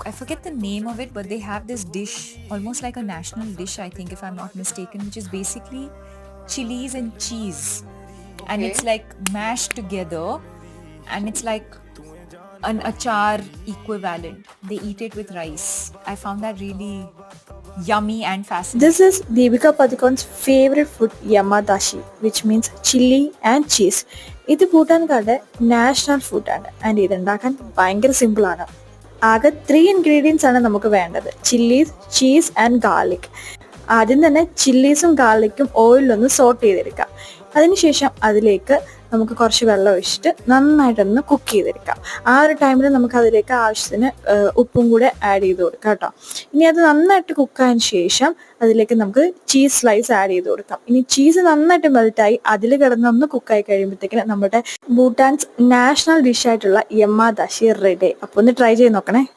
I forget the name of it, but they have this dish, almost like a national dish, I think, if I'm not mistaken, which is basically chilies and cheese. And it's Okay. like mashed together, and it's like an achar equivalent. They eat it with rice. I found that really yummy and This fascinating. is Deepika Padukone's favorite food, Yamadashi, which means chili and cheese. ഇത് ഭൂട്ടാൻകാരുടെ national ഫുഡാണ് and ഇതുണ്ടാക്കാൻ ഭയങ്കര സിമ്പിളാണ്. ആകെ 3 ingredients ആണ് നമുക്ക് വേണ്ടത്: chillies, cheese and garlic. ആദ്യം തന്നെ ചില്ലീസും ഗാർലിക്കും ഓയിലൊന്ന് സോട്ട് ചെയ്തെടുക്കാം. അതിനുശേഷം അതിലേക്ക് നമുക്ക് കുറച്ച് വെള്ളം ഒഴിച്ചിട്ട് നന്നായിട്ടൊന്ന് കുക്ക് ചെയ്തെടുക്കാം. ആ ഒരു ടൈമിൽ നമുക്ക് അതിലേക്ക് ആവശ്യത്തിന് ഉപ്പും കൂടെ ആഡ് ചെയ്ത് കൊടുക്കാം കേട്ടോ. ഇനി അത് നന്നായിട്ട് കുക്കായതിന് ശേഷം അതിലേക്ക് നമുക്ക് ചീസ് സ്ലൈസ് ആഡ് ചെയ്ത് കൊടുക്കാം. ഇനി ചീസ് നന്നായിട്ട് മെൽറ്റായി അതിൽ കിടന്നൊന്ന് കുക്കായി കഴിയുമ്പോഴത്തേക്കിന് നമ്മുടെ ഭൂട്ടാൻസ് നാഷണൽ ഡിഷായിട്ടുള്ള യമ്മാദാശി റെഡി. അപ്പോൾ ഒന്ന് ട്രൈ ചെയ്ത് നോക്കണേ.